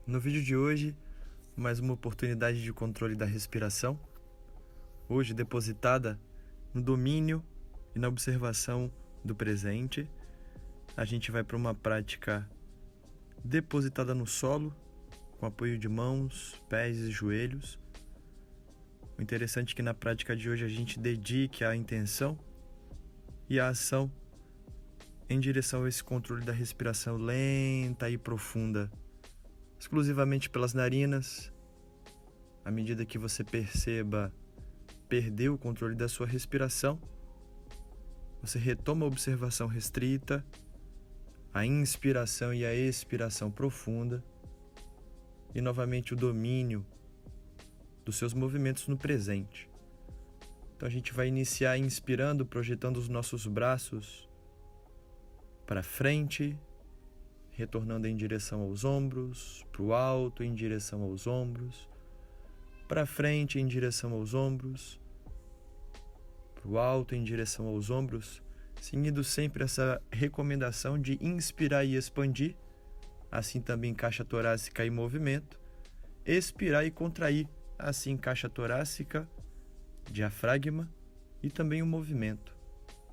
No vídeo de hoje, mais uma oportunidade de controle da respiração, hoje depositada no domínio e na observação do presente. A gente vai para uma prática depositada no solo, com apoio de mãos, pés e joelhos. O interessante é que na prática de hoje a gente dedique a intenção e a ação em direção a esse controle da respiração lenta e profunda, exclusivamente pelas narinas. À medida que você perceba perder o controle da sua respiração, você retoma a observação restrita, a inspiração e a expiração profunda e novamente o domínio dos seus movimentos no presente. Então a gente vai iniciar inspirando, projetando os nossos braços para frente, retornando em direção aos ombros, para o alto em direção aos ombros, para frente em direção aos ombros, para o alto em direção aos ombros, seguindo sempre essa recomendação de inspirar e expandir, assim também caixa torácica e movimento, expirar e contrair, assim caixa torácica, diafragma e também o movimento.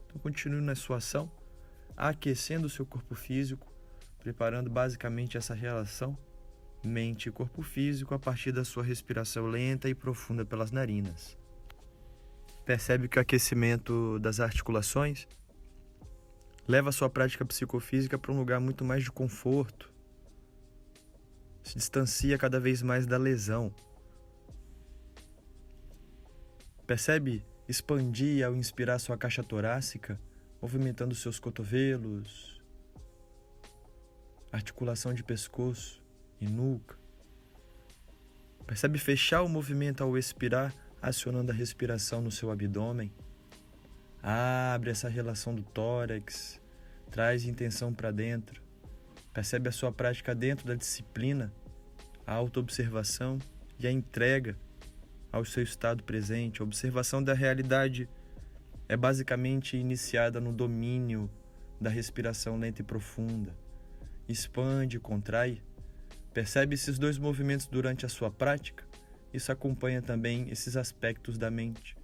Então continue na sua ação, aquecendo o seu corpo físico, preparando basicamente essa relação mente e corpo físico a partir da sua respiração lenta e profunda pelas narinas. Percebe que o aquecimento das articulações leva a sua prática psicofísica para um lugar muito mais de conforto, se distancia cada vez mais da lesão. Percebe expandir ao inspirar sua caixa torácica, movimentando seus cotovelos, articulação de pescoço e nuca. Percebe fechar o movimento ao expirar, acionando a respiração no seu abdômen. Abre essa relação do tórax, traz intenção para dentro. Percebe a sua prática dentro da disciplina, a autoobservação e a entrega ao seu estado presente. A observação da realidade é basicamente iniciada no domínio da respiração lenta e profunda. Expande, contrai. Percebe esses dois movimentos durante a sua prática. Isso acompanha também esses aspectos da mente: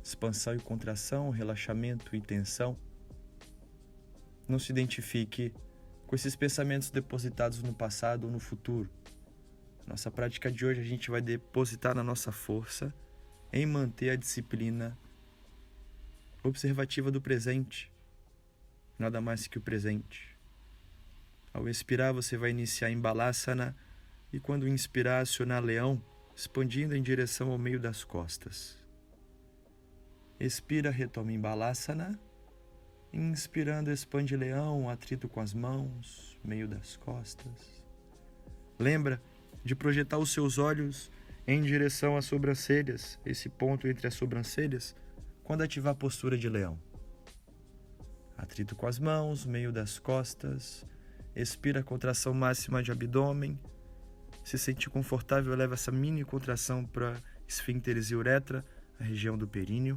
expansão e contração, relaxamento e tensão. Não se identifique com esses pensamentos depositados no passado ou no futuro. Nossa prática de hoje a gente vai depositar na nossa força em manter a disciplina observativa do presente, nada mais que o presente. Ao expirar, você vai iniciar em Balasana e quando inspirar, acionar leão, expandindo em direção ao meio das costas. Expira, retoma em Balasana. Inspirando, expande leão, atrito com as mãos, meio das costas. Lembra de projetar os seus olhos em direção às sobrancelhas, esse ponto entre as sobrancelhas, quando ativar a postura de leão. Atrito com as mãos, meio das costas. Expira, contração máxima de abdômen. Se sentir confortável, leva essa mini contração para esfíncteres e uretra, a região do períneo.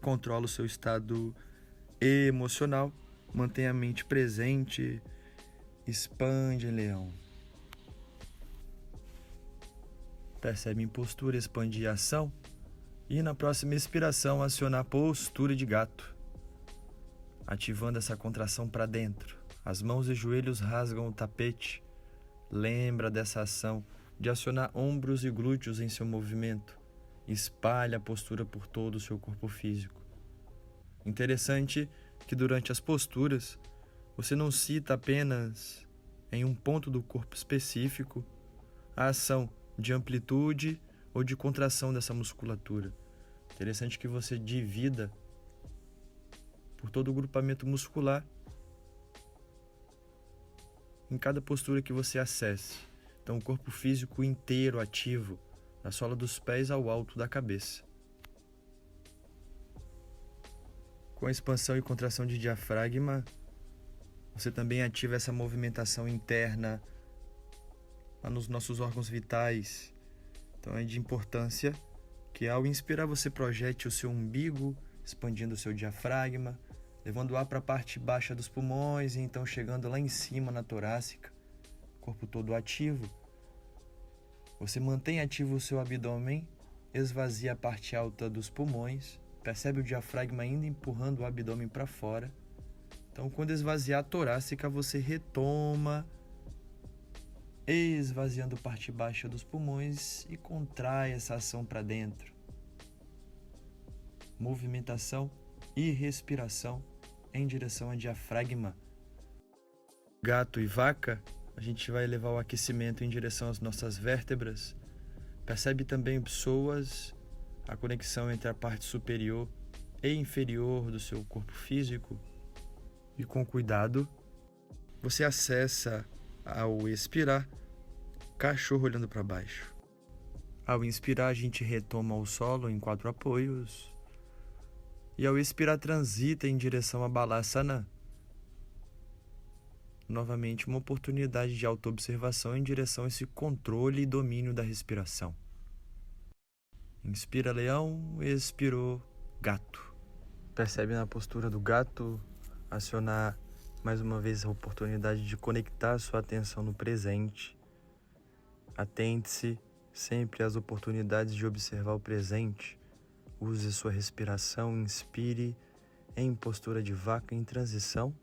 Controla o seu estado emocional. Mantenha a mente presente. Expande em leão. Percebe em postura, expandir a ação. E na próxima expiração, acionar a postura de gato, ativando essa contração para dentro. As mãos e joelhos rasgam o tapete. Lembra dessa ação de acionar ombros e glúteos em seu movimento. Espalha a postura por todo o seu corpo físico. Interessante que durante as posturas, você não cita apenas em um ponto do corpo específico a ação de amplitude ou de contração dessa musculatura. Interessante que você divida por todo o grupamento muscular em cada postura que você acesse. Então o corpo físico inteiro ativo, da sola dos pés ao alto da cabeça. Com a expansão e contração de diafragma, você também ativa essa movimentação interna lá nos nossos órgãos vitais. Então é de importância que ao inspirar você projete o seu umbigo, expandindo o seu diafragma, levando o ar para a parte baixa dos pulmões e então chegando lá em cima na torácica, corpo todo ativo. Você mantém ativo o seu abdômen, esvazia a parte alta dos pulmões, percebe o diafragma ainda empurrando o abdômen para fora. Então, quando esvaziar a torácica, você retoma, esvaziando parte baixa dos pulmões e contrai essa ação para dentro. Movimentação e respiração em direção ao diafragma. Gato e vaca, a gente vai levar o aquecimento em direção às nossas vértebras. Percebe também psoas, a conexão entre a parte superior e inferior do seu corpo físico. E com cuidado, você acessa, ao expirar, cachorro olhando para baixo. Ao inspirar, a gente retoma o solo em 4 apoios. E ao expirar, transita em direção a Balasana. Novamente, uma oportunidade de autoobservação em direção a esse controle e domínio da respiração. Inspira, leão, expirou, gato. Percebe na postura do gato acionar mais uma vez a oportunidade de conectar sua atenção no presente. Atente-se sempre às oportunidades de observar o presente. Use sua respiração, inspire em postura de vaca em transição.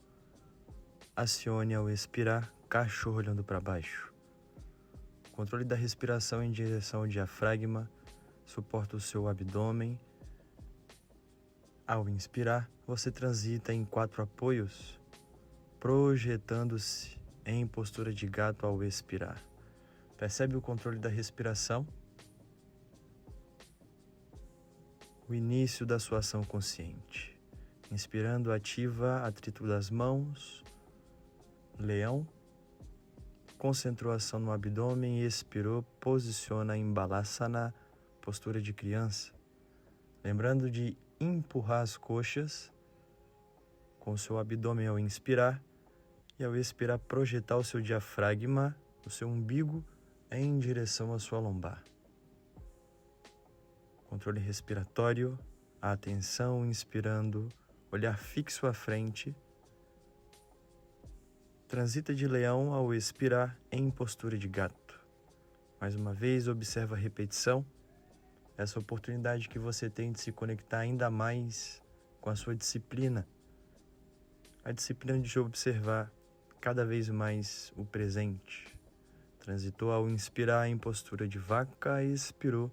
Acione ao expirar, cachorro olhando para baixo. Controle da respiração em direção ao diafragma, suporta o seu abdômen. Ao inspirar, você transita em 4 apoios, projetando-se em postura de gato ao expirar. Percebe o controle da respiração? O início da sua ação consciente. Inspirando, ativa atrito das mãos, leão. Concentrou a ação no abdômen e expirou, posiciona em Balasana, postura de criança. Lembrando de empurrar as coxas com o seu abdômen ao inspirar e ao expirar projetar o seu diafragma, o seu umbigo em direção à sua lombar. Controle respiratório, a atenção inspirando, olhar fixo à frente. Transita de leão ao expirar em postura de gato. Mais uma vez, observa a repetição. Essa oportunidade que você tem de se conectar ainda mais com a sua disciplina. A disciplina de observar cada vez mais o presente. Transitou ao inspirar em postura de vaca e expirou,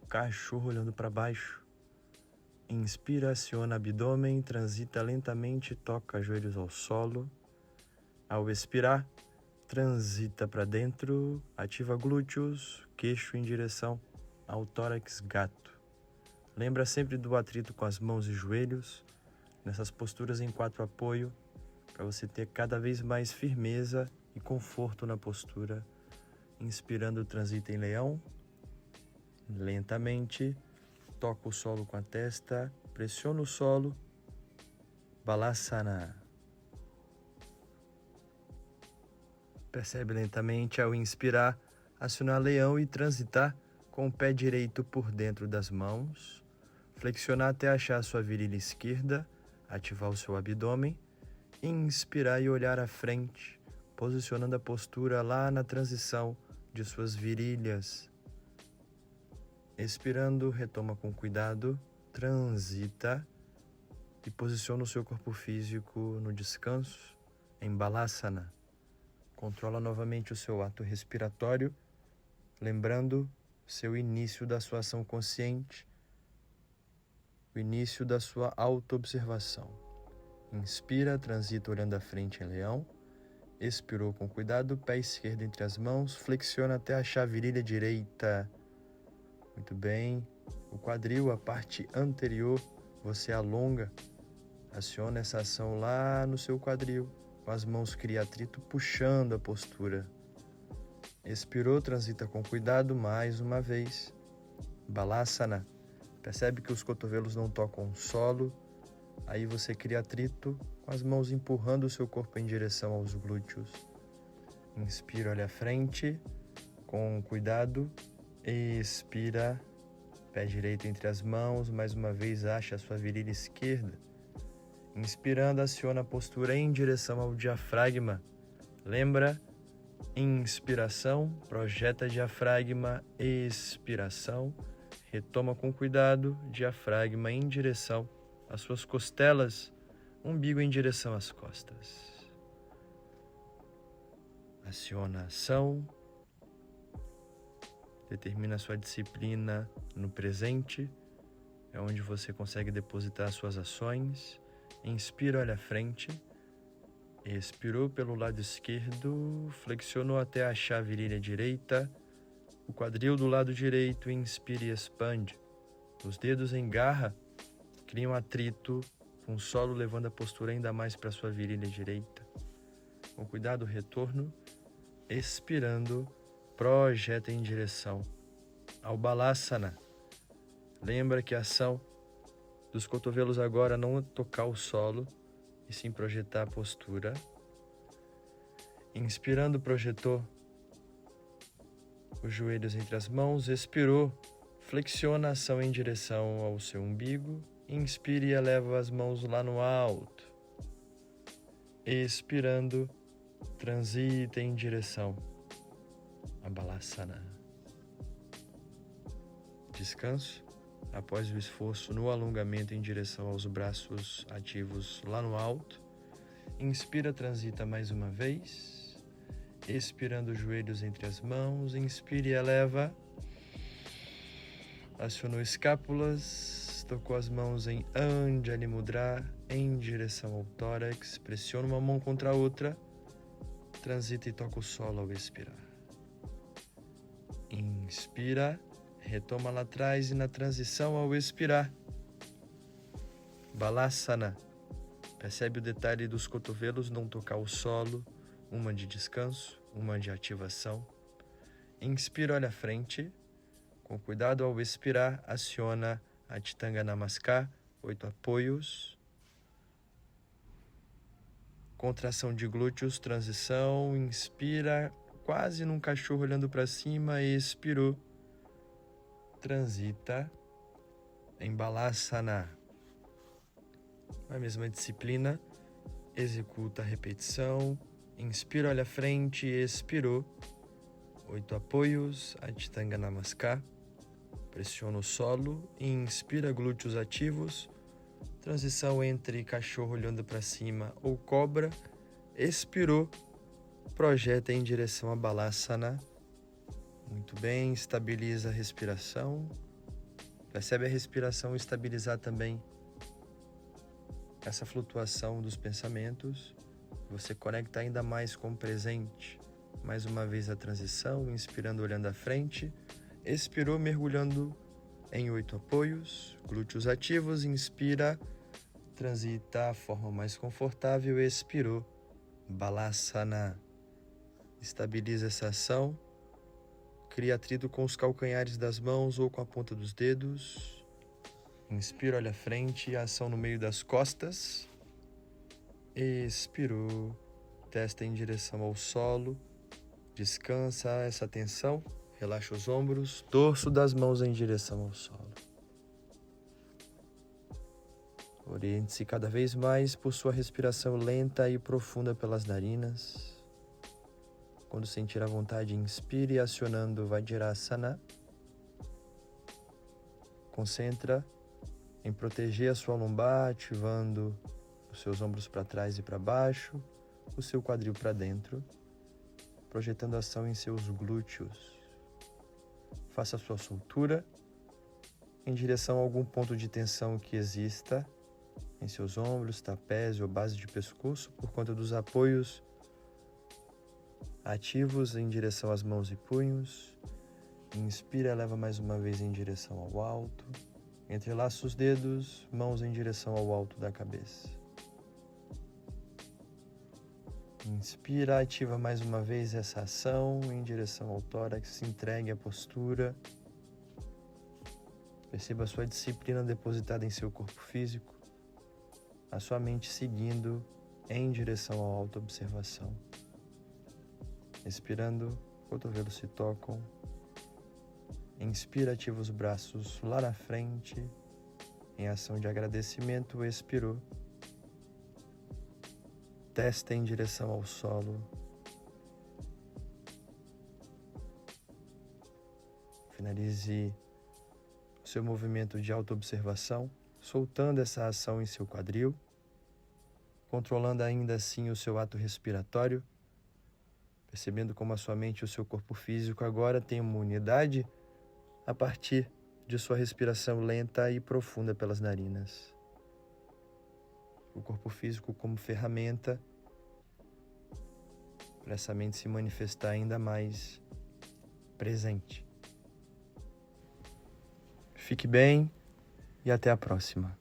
cachorro olhando para baixo. Inspira, aciona abdômen, transita lentamente, toca joelhos ao solo. Ao expirar, transita para dentro, ativa glúteos, queixo em direção ao tórax gato. Lembra sempre do atrito com as mãos e joelhos, nessas posturas em 4 apoio, para você ter cada vez mais firmeza e conforto na postura. Inspirando, transita em leão. Lentamente, toca o solo com a testa, pressiona o solo. Balasana. Percebe lentamente ao inspirar, acionar leão e transitar com o pé direito por dentro das mãos, flexionar até achar sua virilha esquerda, ativar o seu abdômen, inspirar e olhar à frente, posicionando a postura lá na transição de suas virilhas. Expirando, retoma com cuidado, transita e posiciona o seu corpo físico no descanso, em Balasana. Controla novamente o seu ato respiratório, lembrando seu início da sua ação consciente, o início da sua autoobservação. Inspira, transita olhando à frente em leão. Expirou com cuidado, pé esquerdo entre as mãos, flexiona até achar a virilha direita. Muito bem. O quadril, a parte anterior, você alonga. Aciona essa ação lá no seu quadril. Com as mãos cria atrito, puxando a postura. Expirou, transita com cuidado mais uma vez. Balasana. Percebe que os cotovelos não tocam o solo. Aí você cria atrito, com as mãos empurrando o seu corpo em direção aos glúteos. Inspira, olha à frente, com cuidado. Expira, pé direito entre as mãos, mais uma vez acha a sua virilha esquerda. Inspirando, aciona a postura em direção ao diafragma. Lembra Inspiração, projeta diafragma, expiração, retoma com cuidado, diafragma em direção às suas costelas, umbigo em direção às costas. Aciona a ação, determina a sua disciplina no presente, é onde você consegue depositar suas ações. Inspira, olha à frente. Expirou pelo lado esquerdo, flexionou até achar a virilha direita, o quadril do lado direito, inspira e expande. Os dedos em garra criam atrito com o solo, levando a postura ainda mais para a sua virilha direita. Com cuidado, retorno, expirando, projeta em direção ao Balasana. Lembra que a ação dos cotovelos agora não é tocar o solo, e sim projetar a postura. Inspirando, projetou os joelhos entre as mãos, expirou, flexiona a ação em direção ao seu umbigo, inspire e eleva as mãos lá no alto. Expirando, transita em direção a Balasana. Descanso após o esforço no alongamento em direção aos braços ativos lá no alto. Inspira, transita mais uma vez. Expirando, os joelhos entre as mãos. Inspire e eleva. Acionou escápulas. Tocou as mãos em Anjali Mudra em direção ao tórax. Pressiona uma mão contra a outra. Transita e toca o solo ao expirar. Inspira. Retoma lá atrás e na transição ao expirar. Balasana. Percebe o detalhe dos cotovelos não tocar o solo. Uma de descanso, uma de ativação. Inspira, olha à frente. Com cuidado ao expirar, aciona a Titanga Namaskar, 8 apoios. Contração de glúteos, transição. Inspira, quase num cachorro olhando para cima. Expirou. Transita em Balasana. A mesma disciplina, executa a repetição. Inspira, olha à frente, expirou. 8 apoios, Ashtanga Namaskar. Pressiona o solo, inspira, glúteos ativos. Transição entre cachorro olhando para cima ou cobra. Expirou, projeta em direção a Balasana. Muito bem, estabiliza a respiração. Percebe a respiração estabilizar também essa flutuação dos pensamentos. Você conecta ainda mais com o presente. Mais uma vez a transição, inspirando, olhando à frente. Expirou, mergulhando em 8 apoios, glúteos ativos. Inspira, transita a forma mais confortável. Expirou, Balasana. Estabiliza essa ação. Cria atrito com os calcanhares das mãos ou com a ponta dos dedos. Inspira, olha à frente, ação no meio das costas. Expirou, testa em direção ao solo. Descansa essa tensão, relaxa os ombros, dorso das mãos em direção ao solo. Oriente-se cada vez mais por sua respiração lenta e profunda pelas narinas. Quando sentir a vontade, inspire, acionando Vajrasana. Concentra em proteger a sua lombar, ativando os seus ombros para trás e para baixo, o seu quadril para dentro, projetando ação em seus glúteos. Faça a sua soltura em direção a algum ponto de tensão que exista em seus ombros, trapézio ou base de pescoço, por conta dos apoios ativos em direção às mãos e punhos. Inspira, leva mais uma vez em direção ao alto. Entrelaça os dedos, mãos em direção ao alto da cabeça. Inspira, ativa mais uma vez essa ação em direção ao tórax. Entregue a postura. Perceba a sua disciplina depositada em seu corpo físico. A sua mente seguindo em direção à autoobservação. Expirando, cotovelos se tocam. Inspira, ativa os braços lá na frente. Em ação de agradecimento, expirou. Testa em direção ao solo. Finalize o seu movimento de autoobservação, soltando essa ação em seu quadril, controlando ainda assim o seu ato respiratório, percebendo como a sua mente e o seu corpo físico agora têm uma unidade a partir de sua respiração lenta e profunda pelas narinas. O corpo físico como ferramenta para essa mente se manifestar ainda mais presente. Fique bem e até a próxima.